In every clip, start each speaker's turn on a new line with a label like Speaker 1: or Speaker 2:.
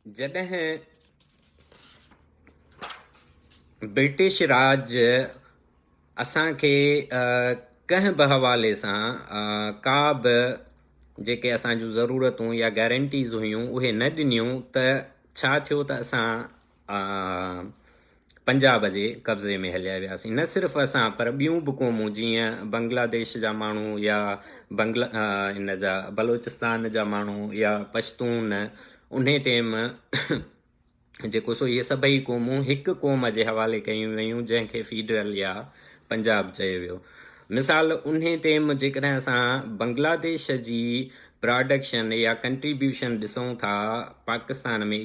Speaker 1: जॾहिं ब्रिटिश राज असांखे कंहिं बि हवाले सां का बि जेके असांजूं ज़रूरतूं या गारंटीज़ हुयूं उहे न ॾिनियूं त छा थियो त असां पंजाब जे कब्ज़े में हलिया वियासीं। न सिर्फ़ु असां पर ॿियूं बि क़ौमूं जीअं बांग्लादेश जा माण्हू या इन जा बलोचिस्तान जा माण्हू या पश्तून उन टाइम जेको सो इहे सभई क़ौमूं हिकु क़ौम जे हवाले कयूं वयूं जंहिंखे फीडरल या पंजाब चयो वियो। मिसाल उन टाइम जेकॾहिं असां बांग्लादेश जी प्रोडक्शन या कंट्रीब्यूशन ॾिसूं था पाकिस्तान में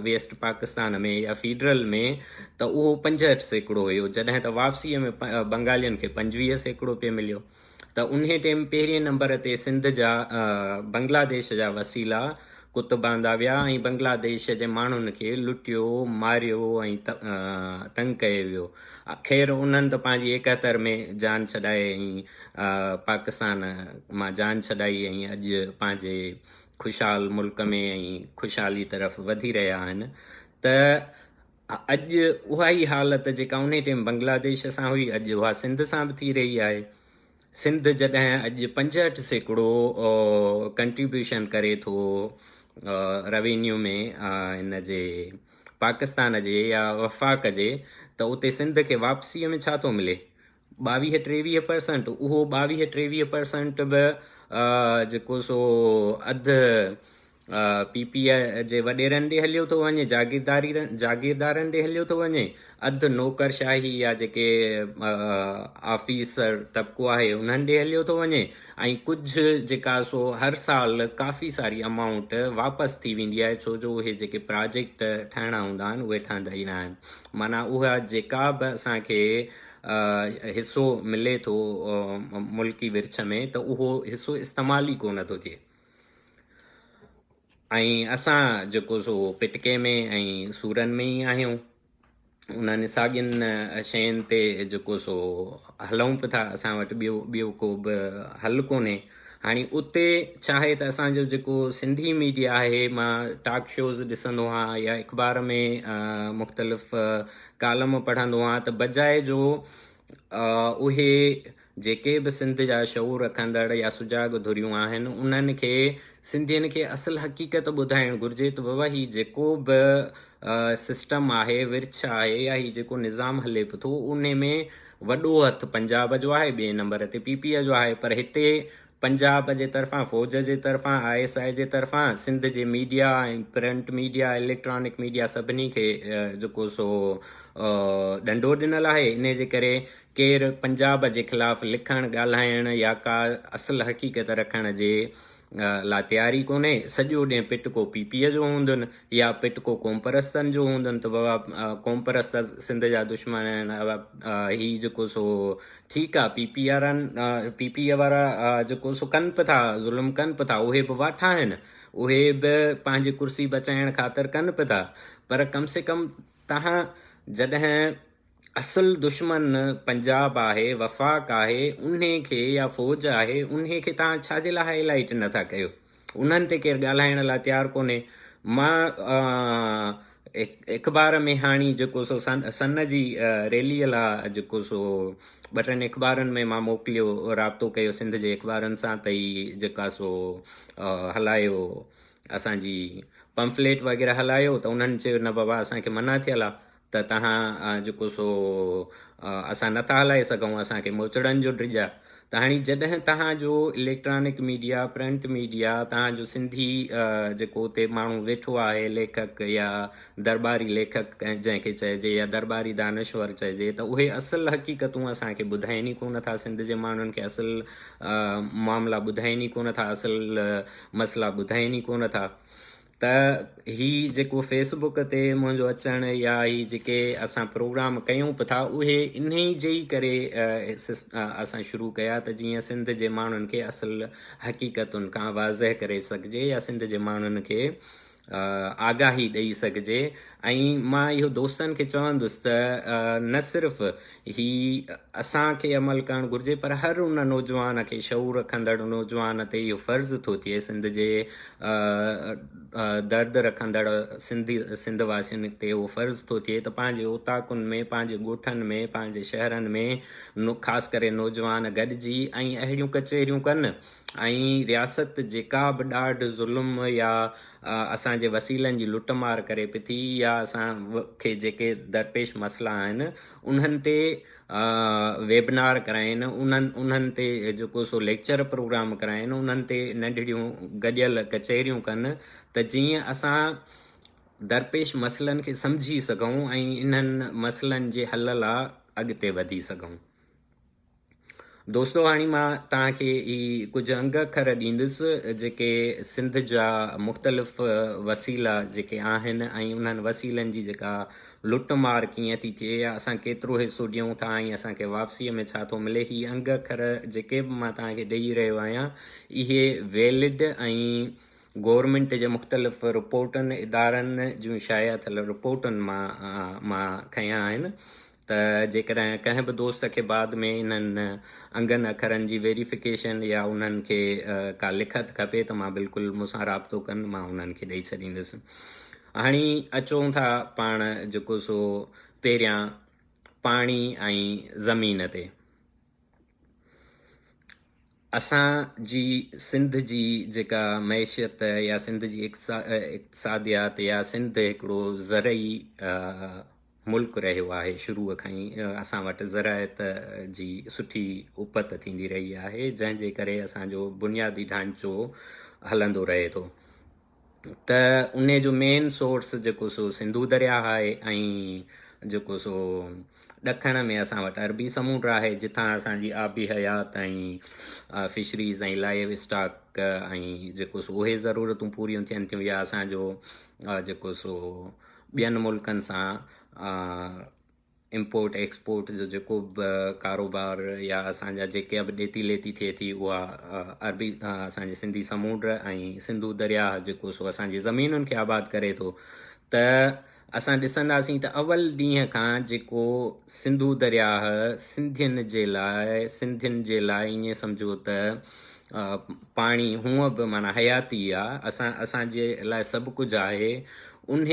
Speaker 1: वेस्ट पाकिस्तान में या फीडरल में त उहो 65% हुयो, जॾहिं त वापसीअ में बंगालियुनि खे 25% पे मिलियो। त उन टाइम पहिरें नंबर ते सिंध जा बांग्लादेश जा वसीला कुतबांदा विया ऐं बांग्लादेश जे माण्हुनि खे लुटियो मारियो ऐं तंग कयो वियो। ख़ैर उन्हनि त पंहिंजी 71 में जान छॾाए ऐं पाकिस्तान मां जान छॾाई ऐं अॼु पंहिंजे ख़ुशहाल मुल्क में ऐं ख़ुशहाली तरफ़ वधी रहिया आहिनि। त अॼु उहा ई हालत जेका उन टाइम बांग्लादेश सां हुई अॼु उहा सिंध सां बि थी रही आहे। सिंध जॾहिं अॼु 65% कंट्रीब्यूशन करे थो रेवेन्यू में इन जे पाकिस्तान जे या वफ़ाक़ जे, त उते सिंध खे वापसीअ में छा थो मिले 22-23%। उहो 22-23% बि जेको सो अधु PPI जे वॾेरनि ॾे हलियो थो वञे, जागीरदारनि ॾे हलियो थो वञे, अधु नौकरशाही या जेके ऑफिसर तबिको आहे उन्हनि ॾे हलियो थो वञे ऐं कुझु जेका सो हर साल काफ़ी सारी अमाउंट वापसि थी वेंदी आहे, छो जो उहे जेके प्रोजेक्ट ठाहिणा हूंदा आहिनि उहे ठहंदा ई न आहिनि। माना उहा जेका बि असांखे हिसो मिले थो मुल्की विर्छ में त उहो हिसो इस्तेमालु ई कोन थो थिए। ऐं असां जेको सो पिटके में ऐं सूरनि में ई आहियूं, उन्हनि साॻियुनि शयुनि ते जेको सो हलूं पिया था। असां वटि ॿियो को बि हल कोन्हे। हाणे उते छा आहे त असांजो जेको सिंधी मीडिया आहे, मां टॉक शोज़ ॾिसंदो आहियां या अख़बार में मुख़्तलिफ़ कालम पढ़ंदो आहियां, त बजाए जो उहे जेके बि सिंध जा शऊर रखंदड़ या सुजाग धुरियूं आहिनि उन्हनि खे सिंधियुनि खे असुलु हक़ीक़त ॿुधाइणु घुरिजे त बाबा ही जेको बि सिस्टम आहे, विर्छ आहे या ही जेको निज़ाम हले पियो थो उन में वॾो हथु पंजाब जो आहे, ॿिए नंबर ते PPI जो आहे। पर हिते पंजाब जे तरफ़ां फ़ौज जे तरफ़ां ISI जे तरफ़ां सिंध जे मीडिया ऐं प्रिंट मीडिया इलेक्ट्रॉनिक मीडिया सभिनी खे जेको सो ॾंडो ॾिनल आहे। इन जे करे केरु पंजाब जे ख़िलाफ़ु लिखणु ॻाल्हाइणु या का असुलु हक़ीक़त रखण जे लाइ तयारी कोन्हे। सॼो ॾींहुं पिटको PPI जो हूंदुनि या पिटको क़ौम परस्तनि जो हूंदुनि त बाबा क़ौम परस्त सिंध जा दुश्मन आहिनि। ही जेको सो ठीकु आहे PPI वारा जेको सो कनि पिया था, ज़ुल्म कनि पिया था, उहे बि वाठा आहिनि, उहे बि पंहिंजी कुर्सी बचाइण ख़ातिर कनि पिया था। पर कम से कम तव्हां जॾहिं असुलु दुश्मन पंजाब आहे, वफ़ाक़ आहे, उन खे या फ़ौज आहे, उन खे तव्हां छाजे लाइ हाईलाइट नथा कयो? उन्हनि ते केरु ॻाल्हाइण लाइ तयारु कोन्हे। मां अख़बार में हाणे जेको सो सन जी रैलीअ लाइ जेको सो 2-3 अख़बारनि में मां मोकिलियो, राब्तो कयो सिंध जे अख़बारनि सां, त ई जेका सो हलायो असांजी पंफलेट वग़ैरह हलायो, त उन्हनि चयो न बाबा असांखे मना थियल आहे त तव्हां जेको सो असां नथा हलाए सघूं, असांखे मोचड़नि जो ड्रिज आहे। त हाणे जॾहिं तव्हांजो इलेक्ट्रॉनिक मीडिया प्रिंट मीडिया तव्हांजो सिंधी जेको उते माण्हू वेठो आहे, लेखक या दरबारी लेखक जंहिंखे चइजे या दरबारी दानश्वर चइजे, त उहे असुलु हक़ीक़तूं असांखे ॿुधाइनि ई कोन था, सिंध जे माण्हुनि खे असुलु मामला ॿुधाइनि ई कोन था, असुलु मसइला ॿुधाइनि ई कोन था। त ही जेको फेसबुक ते मुंहिंजो अचणु या ही जेके असां प्रोग्राम कयूं पिया था, उहे इन जे ई करे असां शुरू कया त जीअं सिंध जे माण्हुनि खे असुलु हक़ीक़तुनि खां वाज़ह करे सघिजे या सिंध जे माण्हुनि खे आगाही ॾेई सघिजे। ऐं मां इहो दोस्तनि खे चवंदुसि त न सिर्फ़ु ही असांखे अमल करणु घुरिजे, पर हर उन नौजवान खे, शऊर रखंदड़ नौजवान ते इहो फ़र्ज़ु थो थिए, सिंध जे दर्द रखंदड़ सिंध वासियुनि ते उहो फ़र्ज़ु थो थिए त पंहिंजे ओताकुनि में, पंहिंजे ॻोठनि में, पंहिंजे शहरनि में ख़ासि करे नौजवान गॾिजी ऐं अहिड़ियूं कचहरियूं कनि ऐं रियासत जेका बि ॾाढ ज़ुल्म या असांजे वसीलनि जी लुटमार करे पई थी, या असांखे जेके दरपेश मसइला आहिनि उन्हनि ते वेबिनार कराइनि, उन्हनि ते जेको सो लेक्चर प्रोग्राम कराइनि, उन्हनि ते नंढड़ियूं गॾियल कचहरियूं कनि त जीअं असां दरपेश मसइलनि खे सम्झी सघूं ऐं इन्हनि मसइलनि जे हल लाइ अॻिते वधी सघूं। दोस्तो, हाणे मां तव्हांखे ई कुझु अंग अखर ॾींदुसि जेके सिंध जा मुख़्तलिफ़ वसीला जेके आहिनि ऐं उन्हनि वसीलनि जी जेका लुटमार कीअं थी थिए, या असां केतिरो हिसो ॾियूं था ऐं असांखे वापसीअ में छा थो मिले। ही अंग अखर जेके बि मां तव्हांखे ॾेई रहियो आहियां, इहे वैलिड ऐं गवर्नमेंट जे मुख़्तलिफ़ रिपोर्टनि, इदारनि जूं शाया थियल रिपोर्टनि मां खयां आहिनि। त जेकॾहिं कंहिं बि दोस्त खे बाद में इन्हनि अंगनि अखरनि जी वेरिफिकेशन या उन्हनि खे का लिखत खपे त मां बिल्कुलु मूंसां राब्तो कनि, मां उन्हनि खे ॾेई छॾींदुसि। हाणे अचूं था पाण जेको सो पहिरियां पाणी ऐं ज़मीन ते। असांजी सिंध जी जेका मैशियत या सिंध जी इक़्तिसादियात, या सिंध हिकिड़ो ज़रई मुल्क रहियो आहे शुरूअ खां ई। असां वटि ज़रायत जी सुठी उपत थींदी रही आहे, जंहिंजे करे असांजो बुनियादी ढांचो हलंदो रहे थो। त उन जो मेन सोर्स जेको सो सिंधू दरिया आहे, ऐं जेको सो ॾखण में असां वटि अरबी समुंड आहे, जिथां असांजी आबी हयात ऐं फिशरीज़ ऐं लाइव स्टॉक ऐं जेको सो उहे ज़रूरतूं पूरियूं थियनि थियूं, या असांजो जेको सो ॿियनि मुल्कनि सां इम्पोर्ट एक्सपोर्ट जो जेको बि कारोबार या असांजा जेके बि ॾेती लेती थिए थी, उहा अरबी असांजे सिंधी समुंड ऐं सिंधू दरिया जेको सो असांजी ज़मीनुनि खे आबाद करे थो। त असां ॾिसंदासीं त अवल ॾींहं खां जेको सिंधू दरिया सिंधियुनि जे लाइ ईअं सम्झो त पाणी हूअं बि माना हयाती आहे, असांजे लाइ सभु कुझु आहे। उन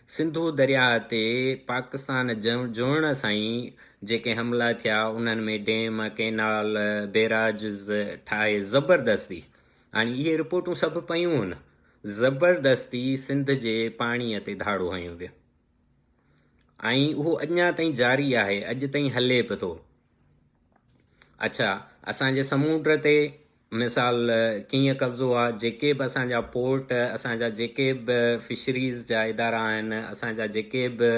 Speaker 1: सिंधू दरिया ते पाकिस्तान जुड़ण सां ई जेके हमला थिया, उन्हनि में डैम, कैनाल, बैराजिस ठाहे ज़बरदस्ती, हाणे इहे रिपोर्टूं सभु पयूं आहिनि, ज़बरदस्ती सिंध जे पाणीअ ते धाड़ो हयो वियो ऐं उहो अञा ताईं जारी आहे, अॼु ताईं हले पियो थो। अच्छा, असांजे समुंड ते मिसाल कीअं कब्ज़ो आहे, जेके बि असांजा पोर्ट, असांजा जेके बि फिशरीज़ जा इदारा आहिनि, असांजा जेके बि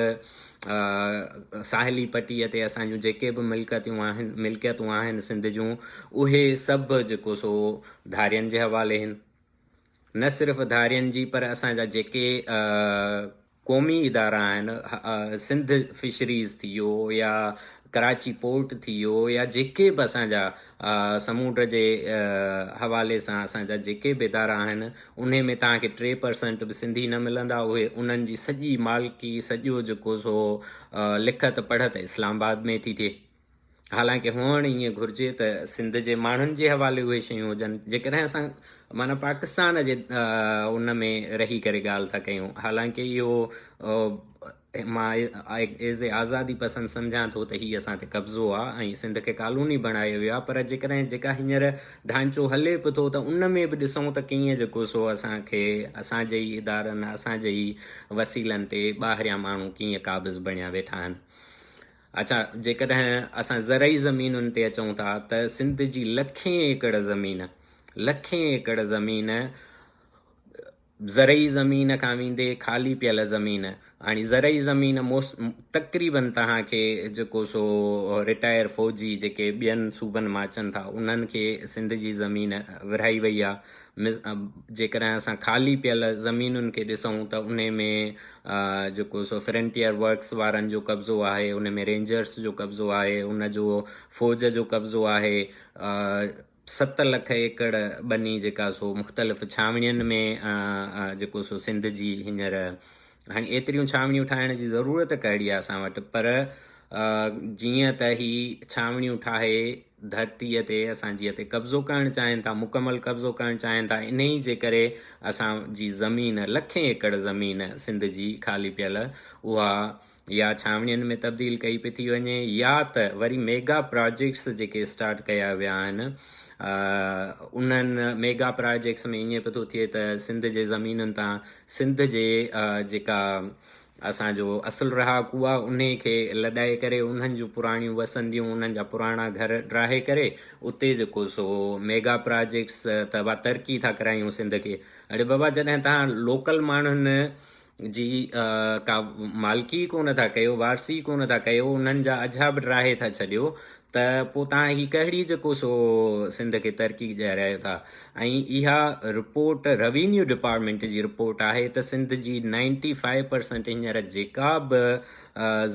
Speaker 1: साहिली पटीअ ते असांजूं जेके बि मिल्कियतूं आहिनि सिंध जूं, उहे सभु जेको सो धारियनि जे हवाले आहिनि। न सिर्फ़ु धारियनि जी, पर असांजा जेके क़ौमी इदारा आहिनि, सिंध फिशरीज़ थी वियो, या कराची पोर्ट थी वियो, या जेके बि असांजा समुंड जे हवाले सां असांजा जेके बि इदारा आहिनि, उन में तव्हांखे 3% बि सिंधी न मिलंदा। उहे उन्हनि जी सॼी मालिकी, सॼो जेको सो लिखत पढ़त इस्लामाबाद में थी थिए। हालांकि हुअणु ईअं घुरिजे त सिंध जे माण्हुनि जे हवाले उहे शयूं हुजनि। जेकॾहिं असां माना पाकिस्तान जे उन में रही करे ॻाल्हि था कयूं, हालांकि इहो मां एज़ ए आज़ादी पसंदि सम्झां थो त हीअ असां ते कब्ज़ो आहे ऐं सिंध खे कानूनी बणायो वियो आहे, पर जेकॾहिं जेका हींअर ढांचो हले पियो थो, त उन में बि ॾिसूं त कीअं जेको सो असांखे असांजे ई इदारनि, असांजे ई वसीलनि ते ॿाहिरियां माण्हू कीअं क़ाबिज़ बणिया वेठा आहिनि। अच्छा, जेकॾहिं असां ज़रई ज़मीनुनि ते अचूं था, त सिंध जी लखें एकड़ ज़मीन ज़रई ज़मीन खां वेंदे ख़ाली पियल ज़मीन। हाणे ज़रई ज़मीन तक़रीबन तव्हांखे जेको सो रिटायर फ़ौजी जेके ॿियनि सूबनि मां अचनि था, उन्हनि खे सिंध जी ज़मीन विरहाई वई आहे। जेकॾहिं असां ख़ाली पियल ज़मीनुनि खे ॾिसूं त उन में जेको सो फ्रंटियर वर्क्स वारनि जो कब्ज़ो आहे, उन में रेंजर्स जो कब्ज़ो आहे, उन जो फ़ौज जो कब्ज़ो आहे, 7 लख एकड़ बनी जेका सो मुख़्तलिफ़ छावणियुनि में जेको सो सिंध जी हींअर हाणे एतिरियूं छावणियूं ठाहिण जी ज़रूरत कहिड़ी आहे असां वटि, पर जीअं त ही छावणियूं ठाहे धरतीअ ते असांजी ते कब्ज़ो करणु चाहिनि था, मुकमल कब्ज़ो करणु चाहिनि था। इन ई जे करे असांजी ज़मीन लखें एकड़ ज़मीन सिंध जी ख़ाली पियल उहा या छावणियुनि में तब्दील कई पई थी वञे, या त वरी मेगा प्रोजेक्ट्स जेके स्टार्ट कया विया आहिनि उन्हनि मेगा प्रोजेक्ट्स में ईअं पियो थो थिए त सिंध जे ज़मीनुनि तां सिंध जे जेका असांजो असुलु रहाकू आहे उन खे लॾाए करे उन्हनि जूं पुराणियूं वसंदियूं, उन्हनि जा पुराणा घर ड्राहे करे उते जेको सो मेगा प्रोजेक्ट्स त तरक़ी था करायूं सिंध खे। अड़े बाबा, जॾहिं तव्हां लोकल माण्हुनि जी का मालिकी कोन था कयो, वारसी कोन था कयो, उन्हनि जा अझा बि ड्राहे था छॾियो, त पोइ तव्हां ही कहिड़ी जेको सो सिंध खे तरक़ी ॾियारायो था। ऐं इहा रिपोर्ट रेवेन्यू डिपार्टमेंट जी रिपोर्ट आहे त सिंध जी 95% हींअर जेका बि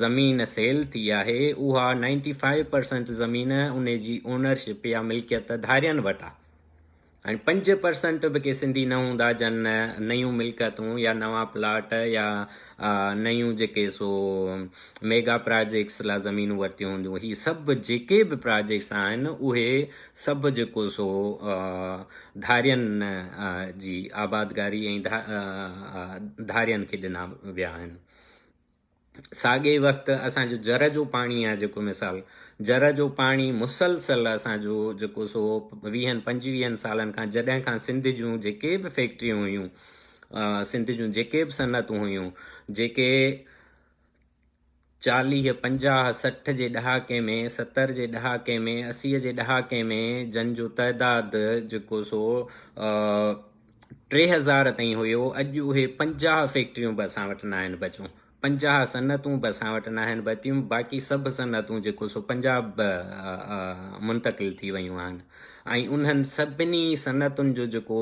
Speaker 1: ज़मीन सेल थी आहे उहा 95% ज़मीन उन जी ओनरशिप या मिल्कियत धारियनि वटि आहे। ऐं 5% बि के सिंधी न हूंदा जन नयूं मिल्कियतूं या नवां प्लाट या नयूं जेके सो मेगा प्रोजेक्ट्स लाइ ज़मीनूं वरितियूं हूंदियूं। ही सभु जेके बि प्रोजेक्ट्स आहिनि उहे सभु जेको सो धारियनि जी आबादगारी ऐं धारियनि खे ॾिना विया आहिनि। साॻे वक़्तु असांजो जर जो पाणी आहे, जेको मिसाल जर जो पाणी मुसलसल असांजो जेको सो 20-25 सालनि खां जॾहिं खां सिंध जूं जेके बि फैक्ट्रियूं हुयूं, सिंध जूं जेके बि सनअतूं हुयूं, जेके 40, 50, 60 जे ॾहाके में, 70 जे ॾहाके में, 80 जे ॾहाके में जन जो तइदादु जेको सो 3000 ताईं हुयो। अॼु उहे 50 फैक्ट्रियूं बि असां वटि न आहिनि बचियूं, 50 सनअतूं बि असां वटि न आहिनि बचियूं। बाक़ी सभु सनअतूं जेको सो पंजाब मुंतक़िल थी वियूं आहिनि। ऐं उन्हनि सभिनी सनअतुनि जो जेको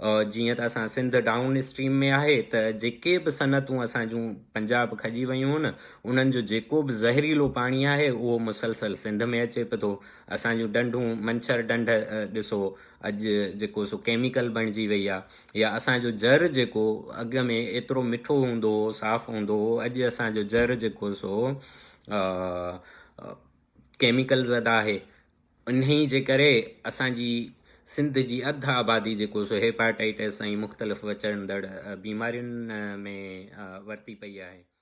Speaker 1: जीअं त असां सिंध डाउन स्ट्रीम में आहे त जेके बि सनअतूं असां जूं पंजाब खॼी वियूं आहिनि, उन्हनि जो जेको बि ज़हरीलो पाणी आहे उहो मुसलसल सिंध में अचे पियो थो। असांजूं डंडूं मंछर डंड ॾिसो अॼु जेको सो केमिकल बणिजी वई आहे। या असांजो जर जेको अॻ में एतिरो मिठो हूंदो हो, साफ़ हूंदो हो, अॼु असांजो जर जेको सो केमिकल ज़दा आहे। इन्ही जे करे असांजी सिंध जी अधु आबादी जेको सो हेपाटाइटिस ऐं मुख़्तलिफ़ अचंदड़ बीमारियुनि में वरिती पई आहे।